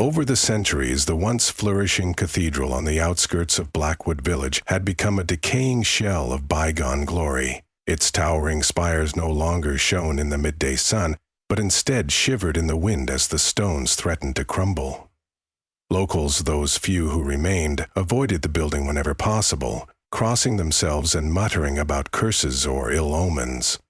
Over the centuries, the once flourishing cathedral on the outskirts of Blackwood Village had become a decaying shell of bygone glory. Its towering spires no longer shone in the midday sun, but instead shivered in the wind as the stones threatened to crumble. Locals, those few who remained, avoided the building whenever possible, crossing themselves and muttering about curses or ill omens.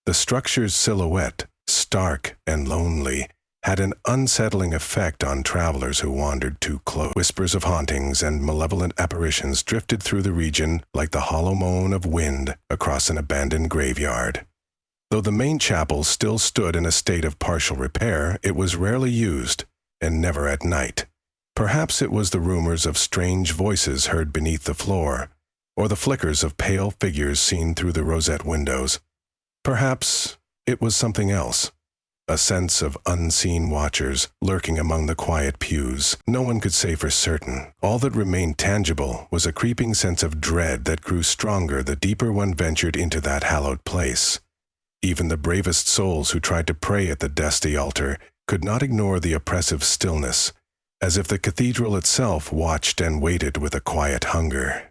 The structure's silhouette, stark and lonely, had an unsettling effect on travelers who wandered too close. Whispers of hauntings and malevolent apparitions drifted through the region like the hollow moan of wind across an abandoned graveyard. Though the main chapel still stood in a state of partial repair, it was rarely used, and never at night. Perhaps it was the rumors of strange voices heard beneath the floor, or the flickers of pale figures seen through the rosette windows. Perhaps it was something else. A sense of unseen watchers lurking among the quiet pews. No one could say for certain. All that remained tangible was a creeping sense of dread that grew stronger the deeper one ventured into that hallowed place. Even the bravest souls who tried to pray at the dusty altar could not ignore the oppressive stillness, as if the cathedral itself watched and waited with a quiet hunger.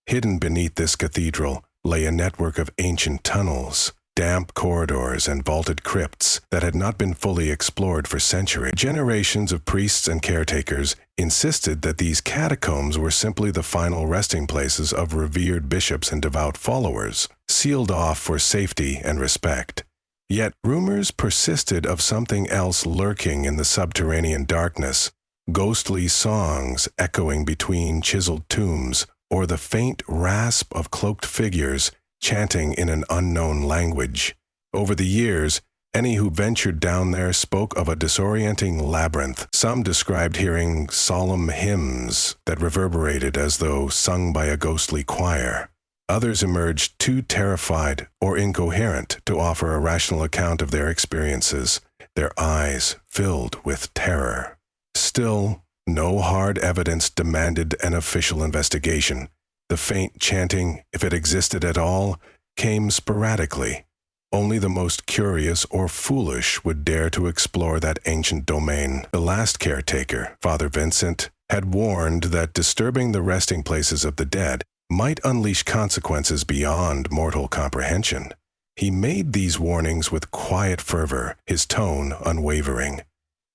Hidden beneath this cathedral lay a network of ancient tunnels, damp corridors and vaulted crypts that had not been fully explored for centuries. Generations of priests and caretakers insisted that these catacombs were simply the final resting places of revered bishops and devout followers, sealed off for safety and respect. Yet rumors persisted of something else lurking in the subterranean darkness, ghostly songs echoing between chiseled tombs, or the faint rasp of cloaked figures chanting in an unknown language. Over the years, any who ventured down there spoke of a disorienting labyrinth. Some described hearing solemn hymns that reverberated as though sung by a ghostly choir. Others emerged too terrified or incoherent to offer a rational account of their experiences, their eyes filled with terror. Still, no hard evidence demanded an official investigation. The faint chanting, if it existed at all, came sporadically. Only the most curious or foolish would dare to explore that ancient domain. The last caretaker, Father Vincent, had warned that disturbing the resting places of the dead might unleash consequences beyond mortal comprehension. He made these warnings with quiet fervor, his tone unwavering.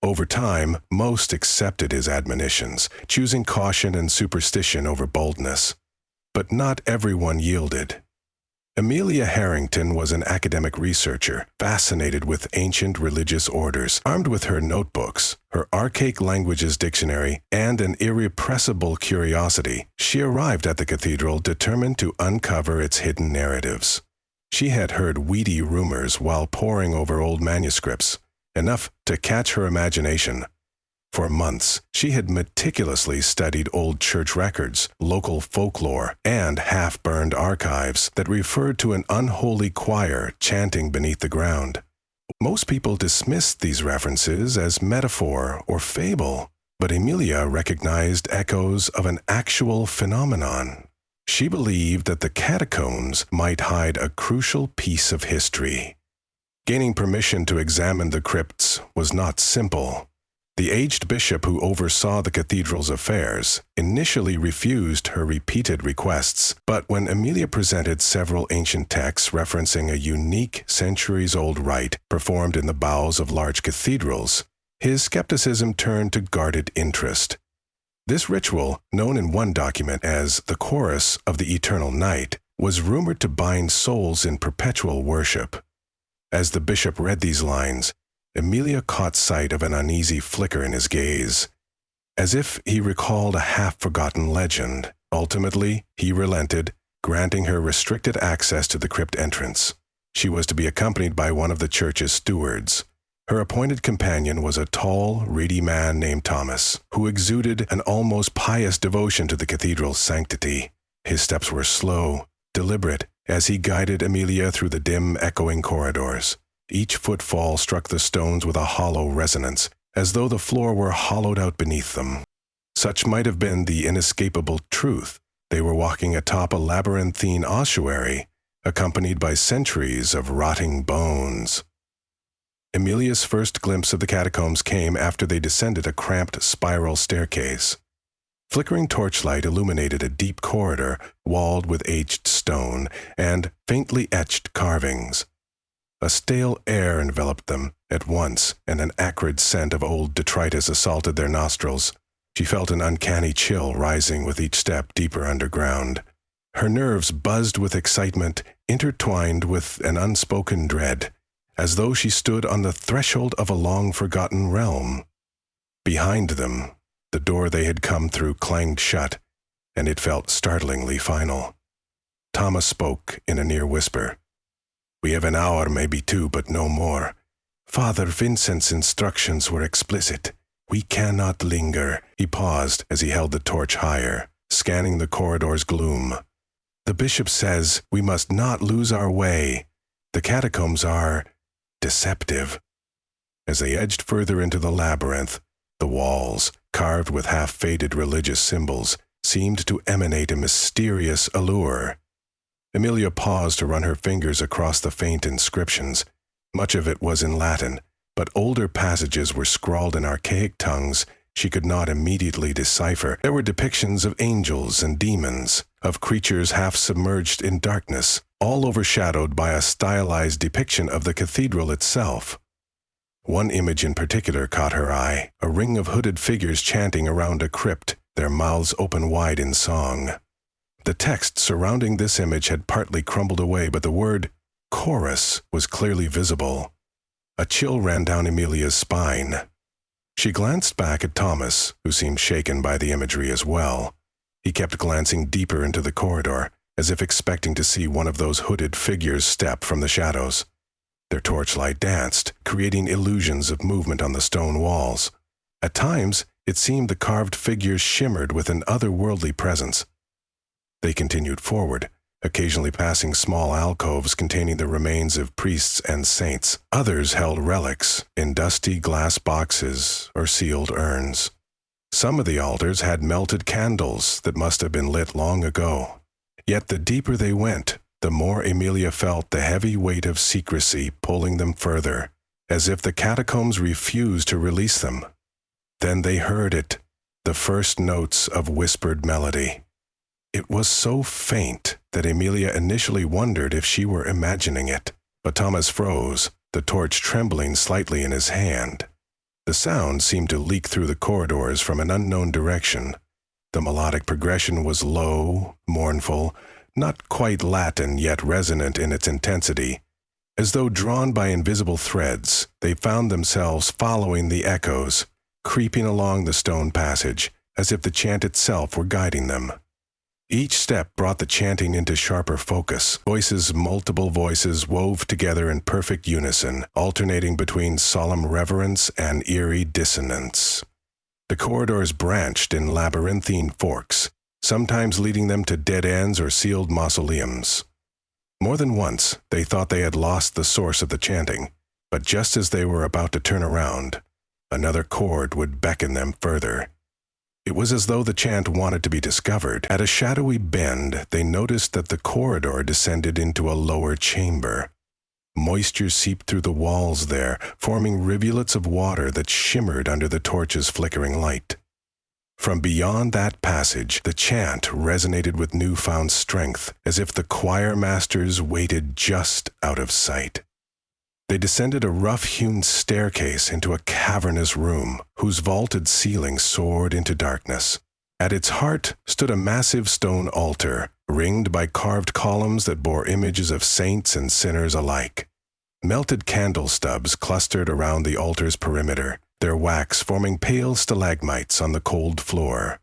Over time, most accepted his admonitions, choosing caution and superstition over boldness. But not everyone yielded. Amelia Harrington was an academic researcher, fascinated with ancient religious orders. Armed with her notebooks, her archaic languages dictionary, and an irrepressible curiosity, she arrived at the cathedral determined to uncover its hidden narratives. She had heard weedy rumors while poring over old manuscripts, enough to catch her imagination. For months, she had meticulously studied old church records, local folklore, and half-burned archives that referred to an unholy choir chanting beneath the ground. Most people dismissed these references as metaphor or fable, but Emilia recognized echoes of an actual phenomenon. She believed that the catacombs might hide a crucial piece of history. Gaining permission to examine the crypts was not simple. The aged bishop who oversaw the cathedral's affairs initially refused her repeated requests, but when Emilia presented several ancient texts referencing a unique centuries-old rite performed in the bowels of large cathedrals, his skepticism turned to guarded interest. This ritual, known in one document as the Chorus of the Eternal Night, was rumored to bind souls in perpetual worship. As the bishop read these lines, Emilia caught sight of an uneasy flicker in his gaze, as if he recalled a half-forgotten legend. Ultimately, he relented, granting her restricted access to the crypt entrance. She was to be accompanied by one of the church's stewards. Her appointed companion was a tall, reedy man named Thomas, who exuded an almost pious devotion to the cathedral's sanctity. His steps were slow, deliberate, as he guided Emilia through the dim, echoing corridors. Each footfall struck the stones with a hollow resonance, as though the floor were hollowed out beneath them. Such might have been the inescapable truth. They were walking atop a labyrinthine ossuary, accompanied by centuries of rotting bones. Amelia's first glimpse of the catacombs came after they descended a cramped spiral staircase. Flickering torchlight illuminated a deep corridor walled with aged stone and faintly etched carvings. A stale air enveloped them at once, and an acrid scent of old detritus assaulted their nostrils. She felt an uncanny chill rising with each step deeper underground. Her nerves buzzed with excitement, intertwined with an unspoken dread, as though she stood on the threshold of a long-forgotten realm. Behind them, the door they had come through clanged shut, and it felt startlingly final. Thomas spoke in a near whisper. "We have an hour, maybe two, but no more. Father Vincent's instructions were explicit. We cannot linger." He paused as he held the torch higher, scanning the corridor's gloom. "The bishop says we must not lose our way. The catacombs are deceptive." As they edged further into the labyrinth, the walls, carved with half-faded religious symbols, seemed to emanate a mysterious allure. Amelia paused to run her fingers across the faint inscriptions. Much of it was in Latin, but older passages were scrawled in archaic tongues she could not immediately decipher. There were depictions of angels and demons, of creatures half submerged in darkness, all overshadowed by a stylized depiction of the cathedral itself. One image in particular caught her eye, a ring of hooded figures chanting around a crypt, their mouths open wide in song. The text surrounding this image had partly crumbled away, but the word chorus was clearly visible. A chill ran down Amelia's spine. She glanced back at Thomas, who seemed shaken by the imagery as well. He kept glancing deeper into the corridor, as if expecting to see one of those hooded figures step from the shadows. Their torchlight danced, creating illusions of movement on the stone walls. At times, it seemed the carved figures shimmered with an otherworldly presence. They continued forward, occasionally passing small alcoves containing the remains of priests and saints. Others held relics in dusty glass boxes or sealed urns. Some of the altars had melted candles that must have been lit long ago. Yet the deeper they went, the more Amelia felt the heavy weight of secrecy pulling them further, as if the catacombs refused to release them. Then they heard it, the first notes of whispered melody. It was so faint that Amelia initially wondered if she were imagining it, but Thomas froze, the torch trembling slightly in his hand. The sound seemed to leak through the corridors from an unknown direction. The melodic progression was low, mournful, not quite Latin yet resonant in its intensity. As though drawn by invisible threads, they found themselves following the echoes, creeping along the stone passage, as if the chant itself were guiding them. Each step brought the chanting into sharper focus. Multiple voices wove together in perfect unison, alternating between solemn reverence and eerie dissonance. The corridors branched in labyrinthine forks, sometimes leading them to dead ends or sealed mausoleums. More than once, they thought they had lost the source of the chanting, but just as they were about to turn around, another chord would beckon them further. It was as though the chant wanted to be discovered. At a shadowy bend, they noticed that the corridor descended into a lower chamber. Moisture seeped through the walls there, forming rivulets of water that shimmered under the torch's flickering light. From beyond that passage, the chant resonated with newfound strength, as if the choir masters waited just out of sight. They descended a rough-hewn staircase into a cavernous room, whose vaulted ceiling soared into darkness. At its heart stood a massive stone altar, ringed by carved columns that bore images of saints and sinners alike. Melted candle stubs clustered around the altar's perimeter, their wax forming pale stalagmites on the cold floor.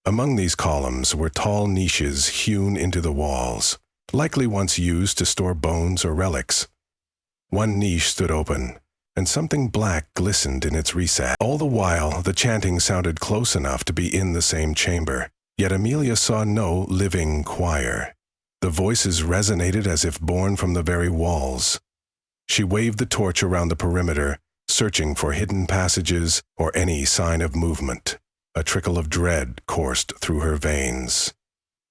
Among these columns were tall niches hewn into the walls, likely once used to store bones or relics. One niche stood open, and something black glistened in its recess. All the while, the chanting sounded close enough to be in the same chamber, yet Amelia saw no living choir. The voices resonated as if born from the very walls. She waved the torch around the perimeter, searching for hidden passages or any sign of movement. A trickle of dread coursed through her veins.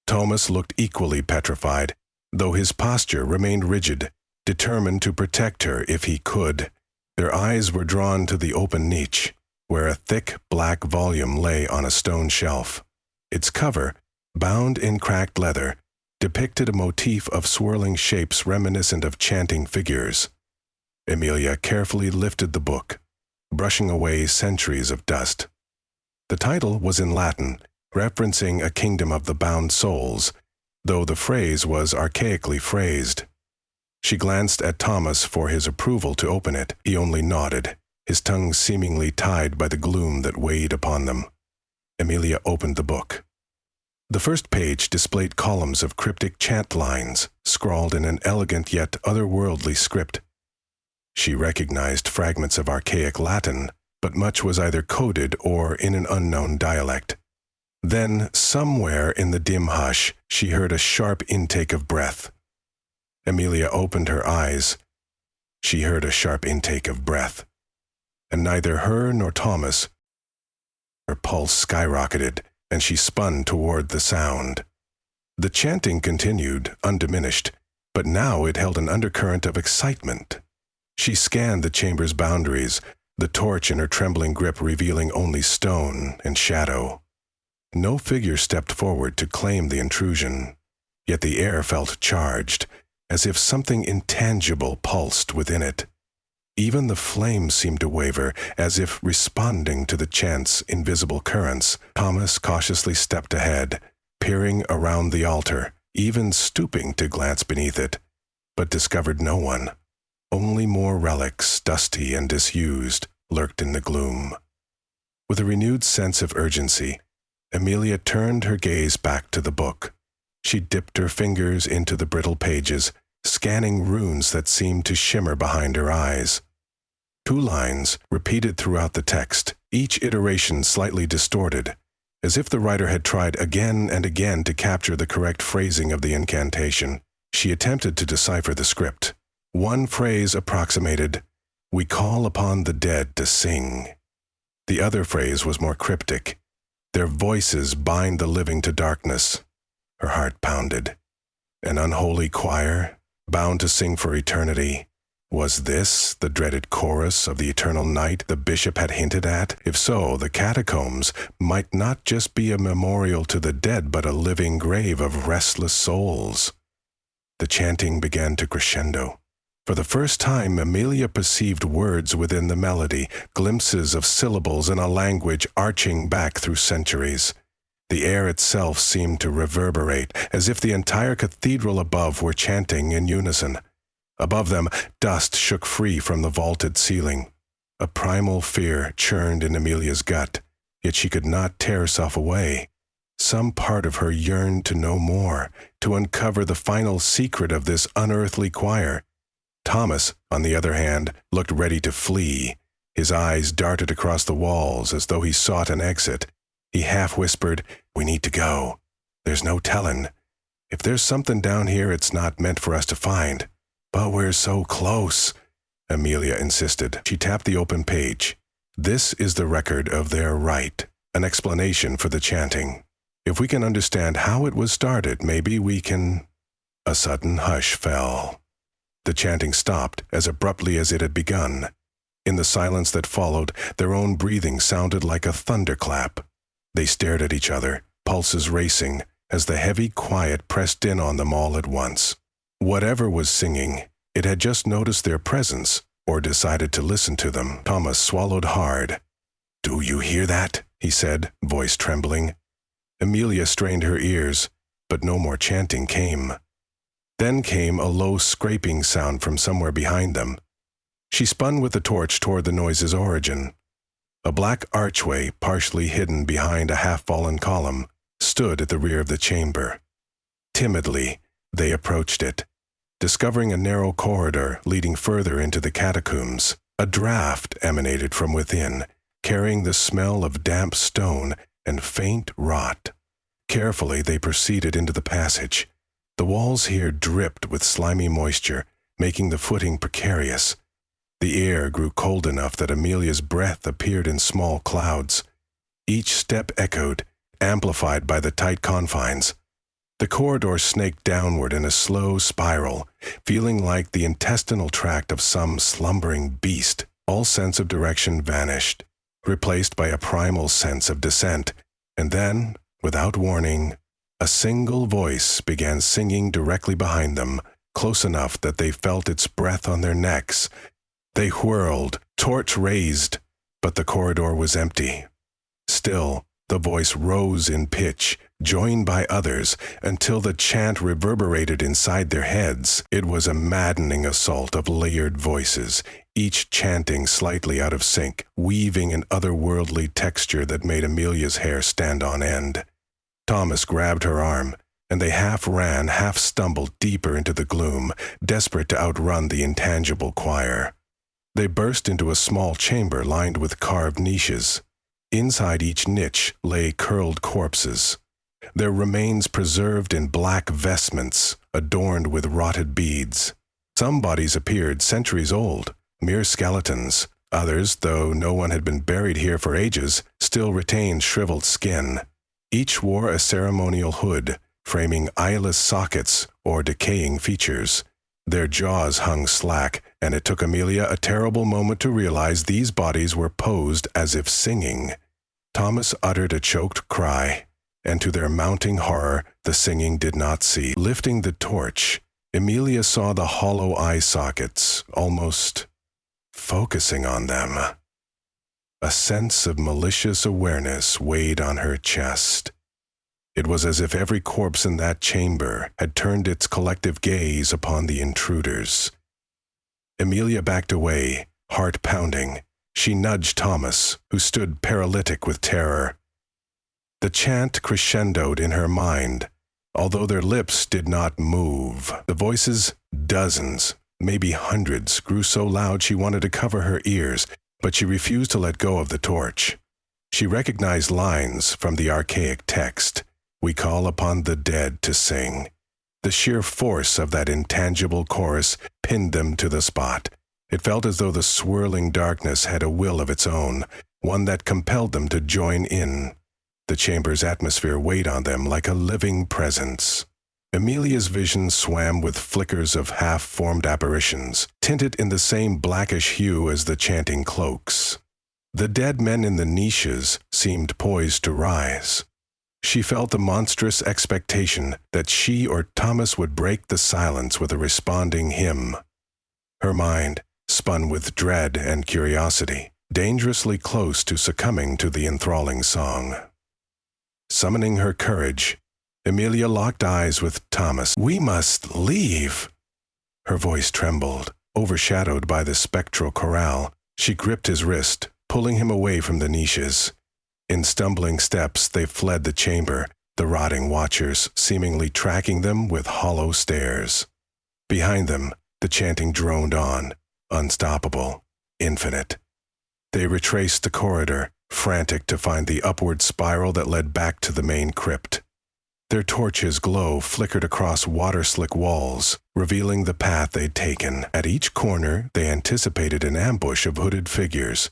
Thomas looked equally petrified, though his posture remained rigid, determined to protect her if he could. Their eyes were drawn to the open niche, where a thick black volume lay on a stone shelf. Its cover, bound in cracked leather, depicted a motif of swirling shapes reminiscent of chanting figures. Emilia carefully lifted the book, brushing away centuries of dust. The title was in Latin, referencing a kingdom of the bound souls, though the phrase was archaically phrased. She glanced at Thomas for his approval to open it. He only nodded, his tongue seemingly tied by the gloom that weighed upon them. Emilia opened the book. The first page displayed columns of cryptic chant lines, scrawled in an elegant yet otherworldly script. She recognized fragments of archaic Latin, but much was either coded or in an unknown dialect. Then, somewhere in the dim hush, she heard a sharp intake of breath. Emilia opened her eyes. She heard a sharp intake of breath, and neither her nor Thomas. Her pulse skyrocketed, and she spun toward the sound. The chanting continued, undiminished, but now it held an undercurrent of excitement. She scanned the chamber's boundaries, the torch in her trembling grip revealing only stone and shadow. No figure stepped forward to claim the intrusion, yet the air felt charged, as if something intangible pulsed within it. Even the flames seemed to waver, as if responding to the chant's invisible currents. Thomas cautiously stepped ahead, peering around the altar, even stooping to glance beneath it, but discovered no one. Only more relics, dusty and disused, lurked in the gloom. With a renewed sense of urgency, Emilia turned her gaze back to the book. She dipped her fingers into the brittle pages, scanning runes that seemed to shimmer behind her eyes. 2 lines repeated throughout the text, each iteration slightly distorted, as if the writer had tried again and again to capture the correct phrasing of the incantation. She attempted to decipher the script. One phrase approximated, "We call upon the dead to sing." The other phrase was more cryptic, "Their voices bind the living to darkness." Her heart pounded. An unholy choir, bound to sing for eternity. Was this the dreaded chorus of the eternal night the bishop had hinted at? If so, the catacombs might not just be a memorial to the dead, but a living grave of restless souls. The chanting began to crescendo. For the first time, Emilia perceived words within the melody, glimpses of syllables in a language arching back through centuries. The air itself seemed to reverberate, as if the entire cathedral above were chanting in unison. Above them, dust shook free from the vaulted ceiling. A primal fear churned in Emilia's gut, yet she could not tear herself away. Some part of her yearned to know more, to uncover the final secret of this unearthly choir. Thomas, on the other hand, looked ready to flee. His eyes darted across the walls as though he sought an exit. He half whispered, "We need to go. There's no telling. If there's something down here, it's not meant for us to find." "But we're so close," Emilia insisted. She tapped the open page. "This is the record of their rite, an explanation for the chanting. If we can understand how it was started, maybe we can—" A sudden hush fell. The chanting stopped as abruptly as it had begun. In the silence that followed, their own breathing sounded like a thunderclap. They stared at each other, pulses racing, as the heavy quiet pressed in on them all at once. Whatever was singing, it had just noticed their presence, or decided to listen to them. Thomas swallowed hard. "Do you hear that?" he said, voice trembling. Emilia strained her ears, but no more chanting came. Then came a low scraping sound from somewhere behind them. She spun with the torch toward the noise's origin. A black archway, partially hidden behind a half-fallen column, stood at the rear of the chamber. Timidly, they approached it, discovering a narrow corridor leading further into the catacombs. A draft emanated from within, carrying the smell of damp stone and faint rot. Carefully, they proceeded into the passage. The walls here dripped with slimy moisture, making the footing precarious. The air grew cold enough that Emilia's breath appeared in small clouds. Each step echoed, amplified by the tight confines. The corridor snaked downward in a slow spiral, feeling like the intestinal tract of some slumbering beast. All sense of direction vanished, replaced by a primal sense of descent, and then, without warning, a single voice began singing directly behind them, close enough that they felt its breath on their necks. They whirled, torch raised, but the corridor was empty. Still, the voice rose in pitch, joined by others, until the chant reverberated inside their heads. It was a maddening assault of layered voices, each chanting slightly out of sync, weaving an otherworldly texture that made Amelia's hair stand on end. Thomas grabbed her arm, and they half ran, half stumbled deeper into the gloom, desperate to outrun the intangible choir. They burst into a small chamber lined with carved niches. Inside each niche lay curled corpses, their remains preserved in black vestments adorned with rotted beads. Some bodies appeared centuries old, mere skeletons. Others, though no one had been buried here for ages, still retained shriveled skin. Each wore a ceremonial hood, framing eyeless sockets or decaying features. Their jaws hung slack, and it took Amelia a terrible moment to realize these bodies were posed as if singing. Thomas uttered a choked cry, and to their mounting horror, the singing did not cease. Lifting the torch, Amelia saw the hollow eye sockets, almost focusing on them. A sense of malicious awareness weighed on her chest. It was as if every corpse in that chamber had turned its collective gaze upon the intruders. Amelia backed away, heart pounding. She nudged Thomas, who stood paralytic with terror. The chant crescendoed in her mind, although their lips did not move. The voices, dozens, maybe hundreds, grew so loud she wanted to cover her ears, but she refused to let go of the torch. She recognized lines from the archaic text. We call upon the dead to sing. The sheer force of that intangible chorus pinned them to the spot. It felt as though the swirling darkness had a will of its own, one that compelled them to join in. The chamber's atmosphere weighed on them like a living presence. Amelia's vision swam with flickers of half-formed apparitions, tinted in the same blackish hue as the chanting cloaks. The dead men in the niches seemed poised to rise. She felt the monstrous expectation that she or Thomas would break the silence with a responding hymn. Her mind spun with dread and curiosity, dangerously close to succumbing to the enthralling song. Summoning her courage, Amelia locked eyes with Thomas. "We must leave." Her voice trembled, overshadowed by the spectral chorale. She gripped his wrist, pulling him away from the niches. In stumbling steps, they fled the chamber, the rotting watchers seemingly tracking them with hollow stares. Behind them, the chanting droned on, unstoppable, infinite. They retraced the corridor, frantic to find the upward spiral that led back to the main crypt. Their torches' glow flickered across water-slick walls, revealing the path they'd taken. At each corner, they anticipated an ambush of hooded figures,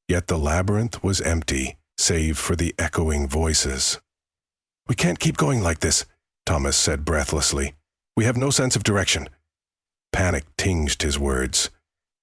yet the labyrinth was empty, save for the echoing voices. "We can't keep going like this," Thomas said breathlessly. "We have no sense of direction." Panic tinged his words.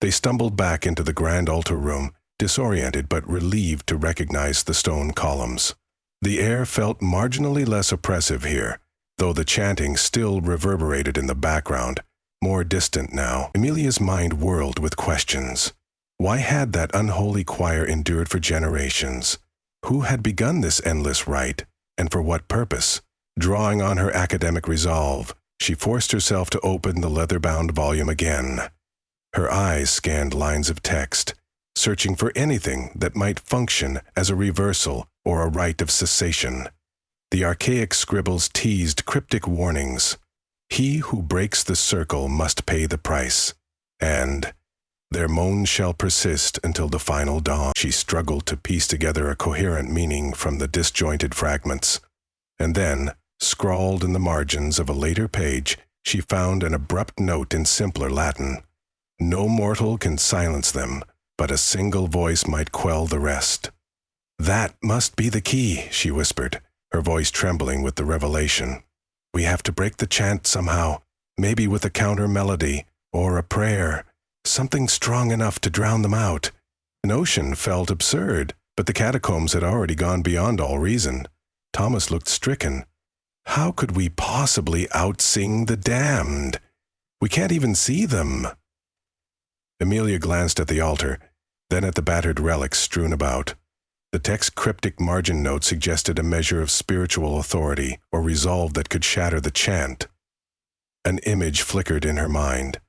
They stumbled back into the grand altar room, disoriented but relieved to recognize the stone columns. The air felt marginally less oppressive here, though the chanting still reverberated in the background, more distant now. Amelia's mind whirled with questions. Why had that unholy choir endured for generations? Who had begun this endless rite, and for what purpose? Drawing on her academic resolve, she forced herself to open the leather-bound volume again. Her eyes scanned lines of text, searching for anything that might function as a reversal or a rite of cessation. The archaic scribbles teased cryptic warnings. He who breaks the circle must pay the price, and their moans shall persist until the final dawn. She struggled to piece together a coherent meaning from the disjointed fragments, and then, scrawled in the margins of a later page, she found an abrupt note in simpler Latin. No mortal can silence them, but a single voice might quell the rest. "That must be the key," she whispered, her voice trembling with the revelation. "We have to break the chant somehow, maybe with a counter melody, or a prayer, something strong enough to drown them out." notion felt absurd, but the catacombs had already gone beyond all reason. Thomas looked stricken. How could we possibly outsing the damned? We can't even see them. Amelia glanced at the altar, then at the battered relics strewn about. The text's cryptic margin note suggested a measure of spiritual authority or resolve that could shatter the chant. An image flickered in her mind,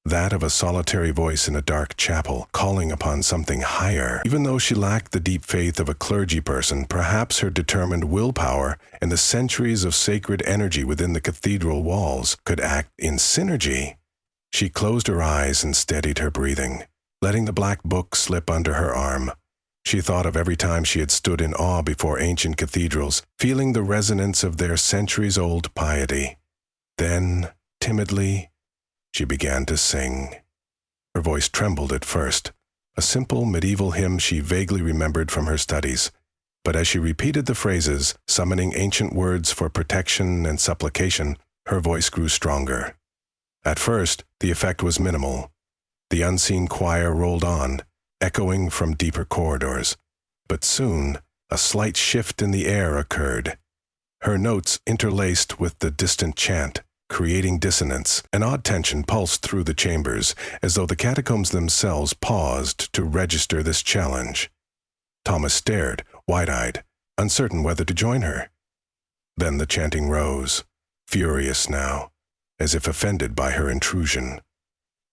that of a solitary voice in a dark chapel, calling upon something higher. Even though she lacked the deep faith of a clergy person, perhaps her determined willpower and the centuries of sacred energy within the cathedral walls could act in synergy. She closed her eyes and steadied her breathing, letting the black book slip under her arm. She thought of every time she had stood in awe before ancient cathedrals, feeling the resonance of their centuries-old piety. Then, timidly, she began to sing. Her voice trembled at first, a simple medieval hymn she vaguely remembered from her studies. But as she repeated the phrases, summoning ancient words for protection and supplication, her voice grew stronger. At first, the effect was minimal. The unseen choir rolled on, echoing from deeper corridors. But soon, a slight shift in the air occurred. Her notes interlaced with the distant chant, creating dissonance. An odd tension pulsed through the chambers, as though the catacombs themselves paused to register this challenge. Thomas stared, wide-eyed, uncertain whether to join her. Then the chanting rose, furious now, as if offended by her intrusion.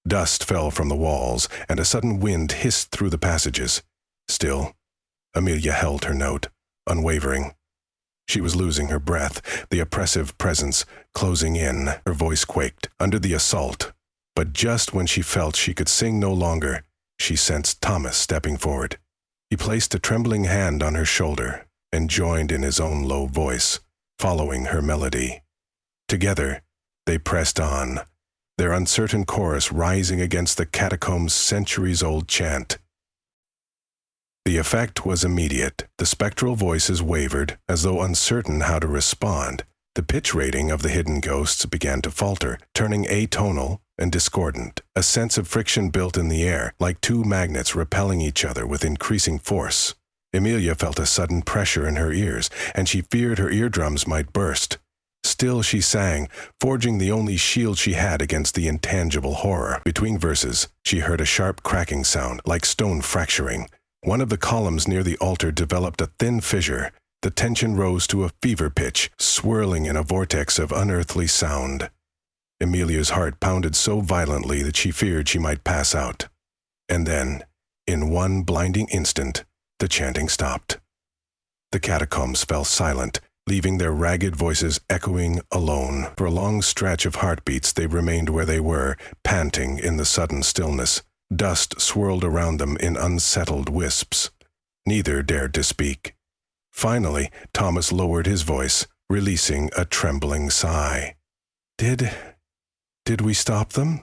Dust fell from the walls, and a sudden wind hissed through the passages. Still, Amelia held her note, unwavering. She was losing her breath, the oppressive presence closing in. Her voice quaked under the assault. But just when she felt she could sing no longer, she sensed Thomas stepping forward. He placed a trembling hand on her shoulder and joined in his own low voice, following her melody. Together, they pressed on, their uncertain chorus rising against the catacombs' centuries-old chant. The effect was immediate. The spectral voices wavered, as though uncertain how to respond. The pitch rating of the hidden ghosts began to falter, turning atonal and discordant. A sense of friction built in the air, like two magnets repelling each other with increasing force. Amelia felt a sudden pressure in her ears, and she feared her eardrums might burst. Still she sang, forging the only shield she had against the intangible horror. Between verses, she heard a sharp cracking sound, like stone fracturing. One of the columns near the altar developed a thin fissure. The tension rose to a fever pitch, swirling in a vortex of unearthly sound. Amelia's heart pounded so violently that she feared she might pass out. And then, in one blinding instant, the chanting stopped. The catacombs fell silent, leaving their ragged voices echoing alone. For a long stretch of heartbeats they remained where they were, panting in the sudden stillness. Dust swirled around them in unsettled wisps. Neither dared to speak. Finally, Thomas lowered his voice, releasing a trembling sigh. Did we stop them?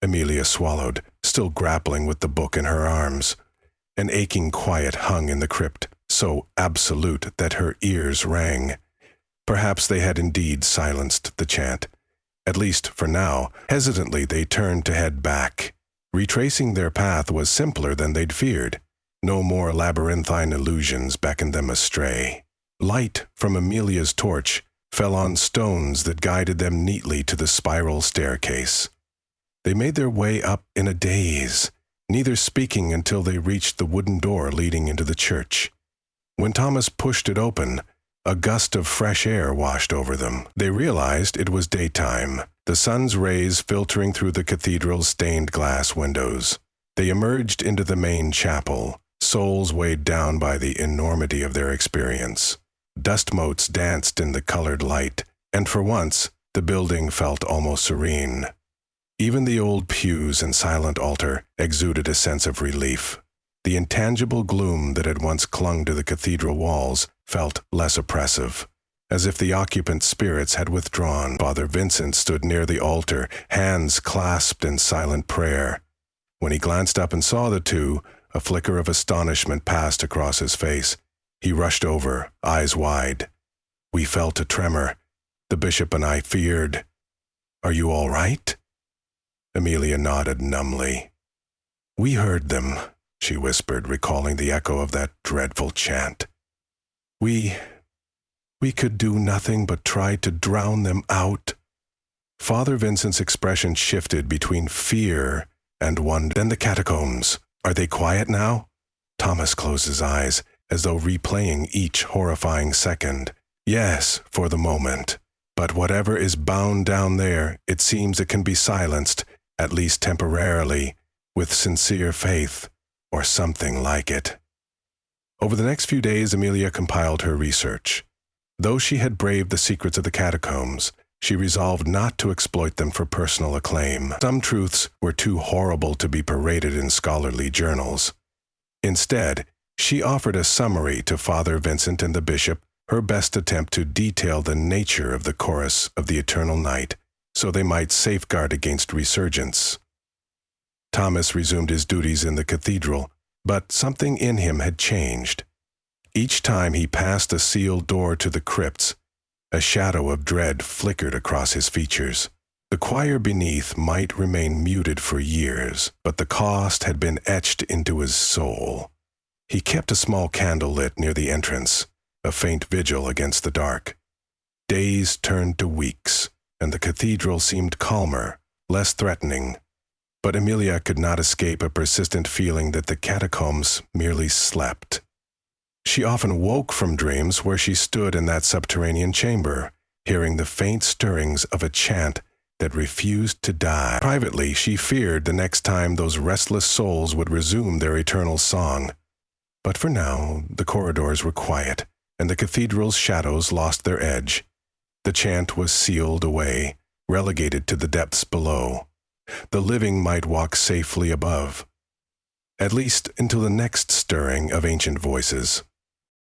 Amelia swallowed, still grappling with the book in her arms. An aching quiet hung in the crypt, so absolute that her ears rang. Perhaps they had indeed silenced the chant. At least for now. Hesitantly they turned to head back. Retracing their path was simpler than they'd feared. No more labyrinthine illusions beckoned them astray. Light from Amelia's torch fell on stones that guided them neatly to the spiral staircase. They made their way up in a daze, neither speaking until they reached the wooden door leading into the church. When Thomas pushed it open, a gust of fresh air washed over them. They realized it was daytime, the sun's rays filtering through the cathedral's stained glass windows. They emerged into the main chapel, souls weighed down by the enormity of their experience. Dust motes danced in the colored light, and for once, the building felt almost serene. Even the old pews and silent altar exuded a sense of relief. The intangible gloom that had once clung to the cathedral walls felt less oppressive, as if the occupant spirits had withdrawn. Father Vincent stood near the altar, hands clasped in silent prayer. When he glanced up and saw the two, a flicker of astonishment passed across his face. He rushed over, eyes wide. We felt a tremor. The bishop and I feared. Are you all right? Amelia nodded numbly. We heard them, she whispered, recalling the echo of that dreadful chant. We could do nothing but try to drown them out. Father Vincent's expression shifted between fear and wonder. Then the catacombs. Are they quiet now? Thomas closed his eyes, as though replaying each horrifying second. Yes, for the moment. But whatever is bound down there, it seems it can be silenced, at least temporarily, with sincere faith, or something like it. Over the next few days, Amelia compiled her research. Though she had braved the secrets of the catacombs, she resolved not to exploit them for personal acclaim. Some truths were too horrible to be paraded in scholarly journals. Instead, she offered a summary to Father Vincent and the bishop, her best attempt to detail the nature of the chorus of the eternal night, so they might safeguard against resurgence. Thomas resumed his duties in the cathedral, but something in him had changed. Each time he passed a sealed door to the crypts, a shadow of dread flickered across his features. The choir beneath might remain muted for years, but the cost had been etched into his soul. He kept a small candle lit near the entrance, a faint vigil against the dark. Days turned to weeks, and the cathedral seemed calmer, less threatening. But Amelia could not escape a persistent feeling that the catacombs merely slept. She often woke from dreams where she stood in that subterranean chamber, hearing the faint stirrings of a chant that refused to die. Privately, she feared the next time those restless souls would resume their eternal song. But for now, the corridors were quiet, and the cathedral's shadows lost their edge. The chant was sealed away, relegated to the depths below. The living might walk safely above, at least until the next stirring of ancient voices.